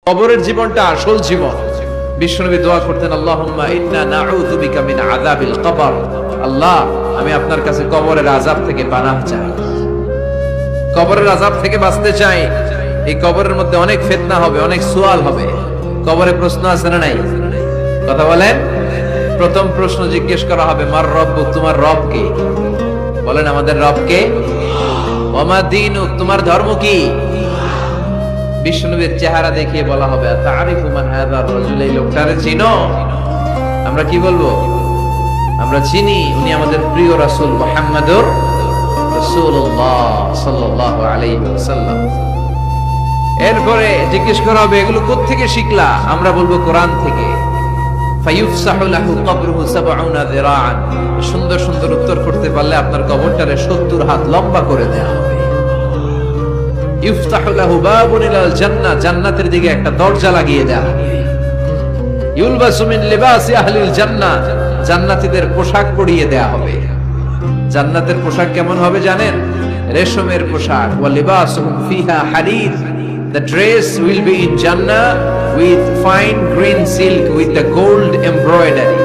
কবরের জীবনটা আসল জীবন। বিশ্বনবী দোয়া করতেন, আল্লাহুম্মা ইন্না নাউযু বিকা মিন আযাবিল কবর। আল্লাহ, আমি আপনার কাছে কবরের আযাব থেকে পানাহ চাই, কবরের আযাব থেকে বাঁচতে চাই। এই কবরের মধ্যে অনেক ফিতনা হবে, অনেক সুয়াল হবে। কবরে প্রশ্ন আছে না নাই? কথা বলেন। প্রথম প্রশ্ন জিজ্ঞেস করা হবে, মার রব্বুক, তোমার রব কে? বলেন, আমাদের রব কে? ওয়া মা দীনুক, তোমার ধর্ম কি? বিশ্বনবীর চেহারা দেখিয়ে বলা হবে, তারিফু মান হাযার রাজুল, এই লোকটারে চিনো? আমরা কি বলবো? আমরা চিনি, উনি আমাদের প্রিয় রাসূল মুহাম্মদুর রাসূলুল্লাহ সাল্লাল্লাহু আলাইহি ওয়াসাল্লাম। এরপরে জিজ্ঞেস করা হবে, এগুলো কোত্থেকে শিখলা? আমরা বলবো কোরআন থেকে। ফায়ুফসাহু লাহু কবরুহু ৭০ যিরাআন। সুন্দর সুন্দর উত্তর করতে পারলে আপনার কবরটারে ৭০ হাত লম্বা করে দেয়া হবে। ইফতাহু লাহু বাবুন ইলাল জান্নাহ, জান্নাতের দিকে একটা দরজা লাগিয়ে দেয়া হবে। ইউলবাসু মিন লিবাসি আহলিল জান্নাহ, জান্নাতীদের পোশাক পরিয়ে দেয়া হবে। জান্নাতের পোশাক কেমন হবে জানেন? রেশমের পোশাক। ওয়া লিবাসুহুম ফিহা হারির, the dress will be in Jannah with fine green silk with the gold embroidery.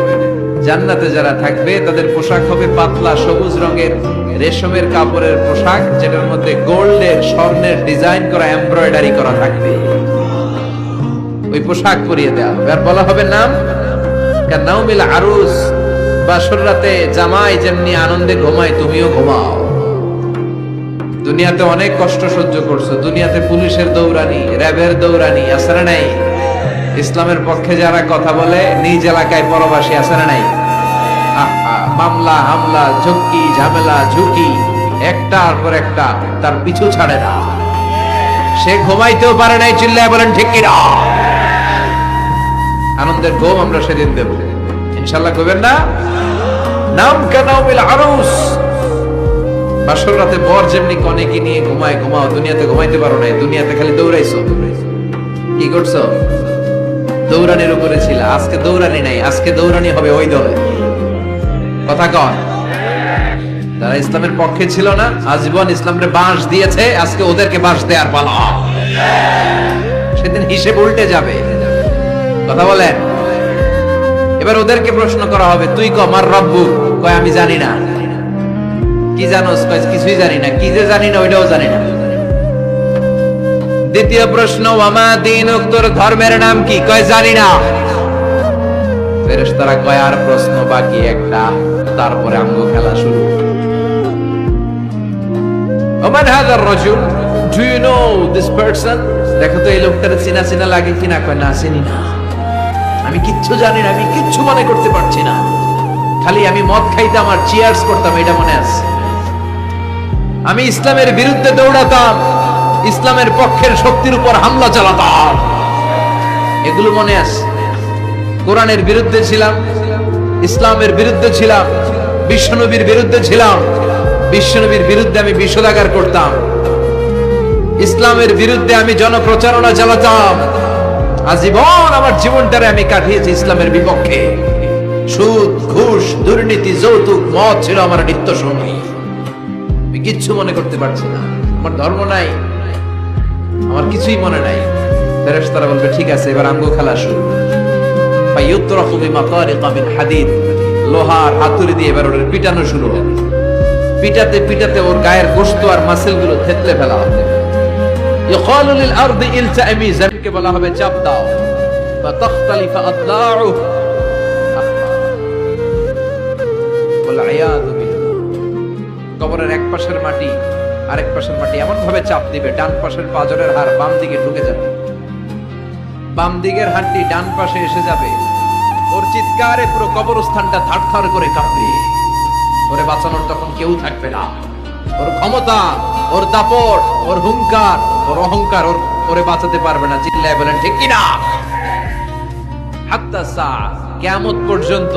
জান্নাতে যারা থাকবে তাদের পোশাক হবে পাতলা সবুজ রঙের রেশমের কাপড়ের পোশাক, যেটার মধ্যে গোল্ডের, স্বর্ণের ডিজাইন করা, এমব্রয়ডারি করা থাকবে। ওই পোশাক পরিয়ে দেওয়া হবে। আর বলা হবে নাম কানাউমিল আরুস, বাসর রাতে জামাই যেমনি আনন্দে ঘুমায় তুমিও ঘুমাও। দুনিয়াতে অনেক কষ্ট সহ্য করছো, দুনিয়াতে পুলিশের দৌড়ানি, র্যাবের দৌড়ানি, আছে না নাই? ইসলামের পক্ষে যারা কথা বলে নিজ এলাকায় পরবাসী, আছে না নাই? মামলা হামলা, ঝক্কি ঝামেলা, ঝুঁকি একটার পর একটা, তার পিছু ছাড়ে না। সে ঘুমাইতেও পারে নাই, চিল্লায় বলেন ঠিক কি না? আনন্দের ঘুম আমরা সেদিন দেব ইনশাআল্লাহ, কইবেন না? নাম কানাউমিল আরুস, বাসর রাতে বর যেমনি কনেকে নিয়ে ঘুমায় ঘুমাও। দুনিয়াতে ঘুমাইতে পারো নাই, দুনিয়াতে খালি দৌড়াইছো। কি করছো? দৌড়ানির উপরে ছিল। আজকে দৌড়ানি নাই, আজকে দৌড়ানি হবে ওই দলে। কথা কন। যারা ইসলামের পক্ষে ছিল না, আজীবন ইসলামকে বাঁশ দিয়েছে, আজকে ওদেরকে বাঁশ দেওয়ার পালা। সেদিন হিসেব উল্টে যাবে। কথা বলেন। এবার ওদেরকে প্রশ্ন করা হবে, তুই ক মার রব্বু, কয় আমি জানি না। কি জানোস? কয় কিছুই জানি না। কি যে জানি না ওইটাও জানি না। দ্বিতীয় প্রশ্ন, ওয়ামা দীনুক, তোর ধর্মের নাম কি? কয় জানি না। ফেরেশতারা কয় আর প্রশ্ন বাকি একটা, তারপরে আঙ্গ খেলা শুরু। ওমান হাযার রাজুল, do you know this person? দেখো তো এই লোকটার চেনা চেনা লাগে কিনা। কয় না, চিনি না, আমি কিচ্ছু জানি না, আমি কিচ্ছু মনে করতে পারছি না। খালি আমি মদ খাইতাম আর চিয়ার্স করতাম, এটা মনে আছে। আমি ইসলামের বিরুদ্ধে দৌড়াতাম, ইসলামের পক্ষের শক্তির উপর হামলা চালাতাম, এগুলো মনে আছে। কোরআনের বিরুদ্ধে ছিলাম, ইসলামের বিরুদ্ধে ছিলাম, বিশ্বনবীর বিরুদ্ধে ছিলাম। বিশ্বনবীর বিরুদ্ধে আমি বিষোদাগার করতাম, ইসলামের বিরুদ্ধে আমি জনপ্রচারণা চালাতাম। আজীবন আমার জীবনটারে আমি কাটিয়েছি ইসলামের বিপক্ষে। সুদ, ঘুষ, দুর্নীতি, যৌতুক, মদ ছিল আমার নিত্য সঙ্গী। আমি কিচ্ছু মনে করতে পারছি না, আমার ধর্ম নাই, আমার কিছুই মনে নাই। ফেরেশতারা বলবে ঠিক আছে, এবার আঙ্গ খেলা শুরু। ফায়ুতরাফু বিমাতারিকা মিন হাদিদ, লোহার হাতুড়ি দিয়ে এবার ওর পিটানো শুরু হবে। পিটাতে পিটাতে ওর গায়ের গোশত আর মাসেল গুলো থেতলে ফেলা হবে। ইকালু লিল আরদি ইলতাইমি, জমিনকে বলা হবে চাপ দাও। ফাতাখতালিফা আদলাউ, ওয়াল আয়াযু বিল্লাহ। কবরের এক পাশের মাটি আরেক পাশের মাটি এমন ভাবে চাপ দিবে, ডান পাশের পাঁজরের হাড় বাম দিকে ঢুকে যাবে, বাম দিকের হাড়টি ডান পাশে এসে যাবে। ওর চিৎকারে পুরো কবরস্থানটা থারথার করে কাঁপবে। ওরে বাঁচানোর তখন কেউ থাকবে না। ওর ক্ষমতা, ওর দাপট, ওর হুঙ্কার, ওর অহংকার ওরে বাঁচাতে পারবে না। চিল্লায় বলেন ঠিক কিনা? হাত্তা সা, কিয়ামত পর্যন্ত,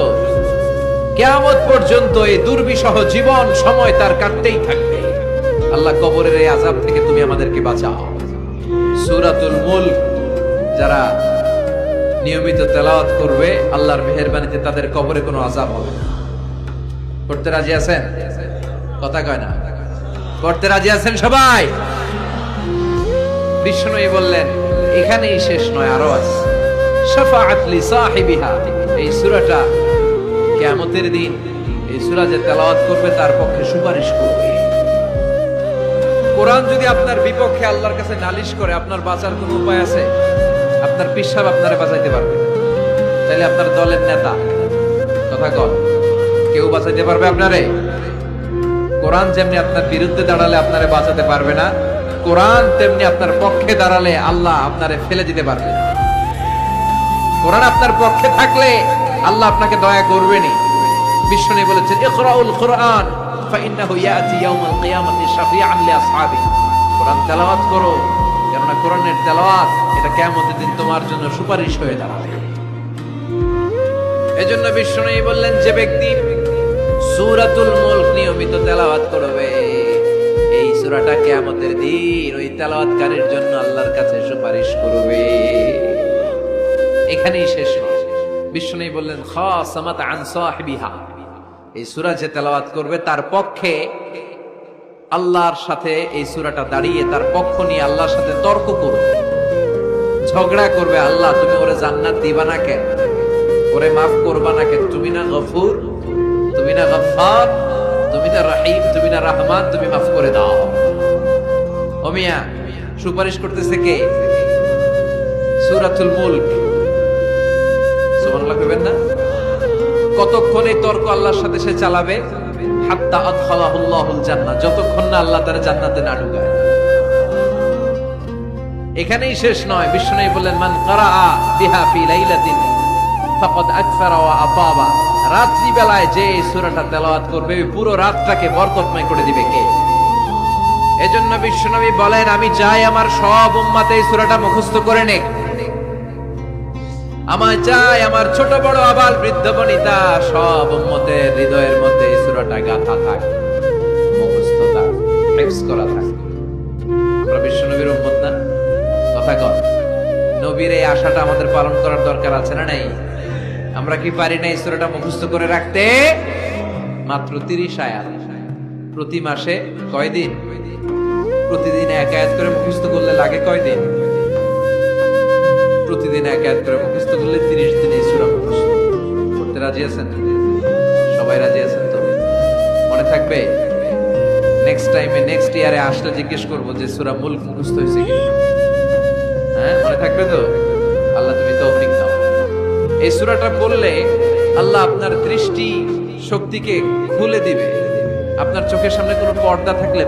কিয়ামত পর্যন্ত এই দুর্বিষহ জীবন সময় তার কাটতেই থাকবে। আল্লাহ, কবরের এই আযাব থেকে তুমি আমাদেরকে বাঁচাও। সূরাতুল মুলক যারা নিয়মিত তেলাওয়াত করবে, আল্লাহর মেহেরবানিতে তাদের কবরে কোনো আযাব হবে না। করতে রাজি আছেন? কথা কয় না। করতে রাজি আছেন সবাই? বিষ্ণু বললেন এখানেই শেষ নয়, আরো আছে। শাফাআত লি সাহিবিহা, এই সূরাটা কিয়ামতের দিন এই সূরা যে তেলাওয়াত করবে তার পক্ষে সুপারিশ করবে। কোরআন যদি আপনার বিপক্ষে আল্লাহর কাছে নালিশ করে, আপনার বাঁচার কোনো উপায় আছে? আপনার পিসাব আপনারে বাঁচাইতে পারবে? তাহলে আপনার দলের নেতা কথা কন, কেউ বাঁচাইতে পারবে আপনারে? কোরআন যেমনি আপনার বিরুদ্ধে দাঁড়ালে আপনারে বাঁচাতে পারবে না, কোরআন তেমনি আপনার পক্ষে দাঁড়ালে আল্লাহ আপনারে ফেলে দিতে পারবে না। কোরআন আপনার পক্ষে থাকলে আল্লাহ আপনাকে দয়া করবেনি। বিশ্বনবী বলেছেন, ইকরাউল কুরআন ফাইন্নাহু ইয়াতি ইয়াউমাল কিয়ামাতি শাফিআন লিআসহাবি। কোরআন তেলাওয়াত করো, কেননা কোরআনের তেলাওয়াত এটা কিয়ামতের দিন তোমার জন্য সুপারিশ হয়ে দাঁড়াবে। এজন্য বিশ্বনবী বললেন, যে ব্যক্তি সূরাতুল মুলক নিয়মিত তেলাওয়াত করবে, এই সূরাটা কিয়ামতের দিন ওই তেলাওয়াতকারীর জন্য আল্লাহর কাছে সুপারিশ করবে। এখানেই শেষ নয়, বিশ্বনবী বললেন, খাসামাত আন সাহিবিহা, এই সূরা যে তেলাওয়াত করবে তার পক্ষে আল্লাহর সাথে এই সূরাটা দাঁড়িয়ে তার পক্ষ নিয়ে আল্লাহর সাথে তর্ক করবে, ঝগড়া করবে। আল্লাহ তুমি ওরে জান্নাত দিবা না কেন? ওরে মাফ করবা না কেন? তুমি না গফুর, তুমি না গফফার, তুমি না রহিম, তুমি না রহমান, তুমি মাফ করে দাও। ও মিয়া, সুপারিশ করতেছে কে? সূরাতুল মুলক। সুবহানাল্লাহ কইবেন না? কতক্ষণ এই তর্ক আল্লাহর সাথে সে চালাবে? হাত্তা আদখালাহুল্লাহুল জান্নাহ, যতক্ষণ না আল্লাহ তার জান্নাতে না ঢুকায়। এখানেই শেষ নয়, বিশ্বনবী বললেন, মান ক্বারাআ বিহা ফি লাইলাতিন ফাকাদ আকফারা ওয়া আতাবা, রাত্রি বেলায় যে এই সূরাটা তেলাওয়াত করবে পুরো রাতটাকে বরকতময় করে দিবে কে? এজন্য বিশ্বনবী বলেন, আমি চাই আমার সব উম্মত এই সূরাটা মুখস্থ করে নেক। আমার চাই আমার ছোট বড় আবাল বৃদ্ধ বনিতা সব উম্মতের হৃদয়ের মধ্যে এই সূরাটা গাঁথা থাক, মুখস্থ থাক, হিফজ করা থাক। আমরা বিশ্বনবীর উম্মত না? কথা কর। নবীর এই আশাটা আমাদের পালন করার দরকার আছে না নাই? আমরা কি পারি না এই সূরাটা মুখস্থ করে রাখতে? মাত্র 30 আয়াত, প্রতি মাসে কয়দিন? প্রতিদিন এক আয়াত করে মুখস্থ করলে লাগে কয়দিন? প্রতিদিন এক আয়াত করে মুখস্থ করলে 30 দিনে এই সূরা মুখস্থ করতে রাজি আছেন? সবাই রাজি আছেন তো? মনে থাকবে? নেক্সট টাইমে নেক্সট ইয়ারে আসলে জিজ্ঞেস করবো যে সূরা মুলক মুখস্থ হয়েছে কি? হ্যাঁ, মনে থাকবে তো? আল্লাহ তুমি তৌফিক দাও। এই সূরাটা পড়লে আল্লাহ আপনার দৃষ্টি শক্তিকে খুলে দিবে। আপনার চোখের সামনে কোনো পর্দা থাকলে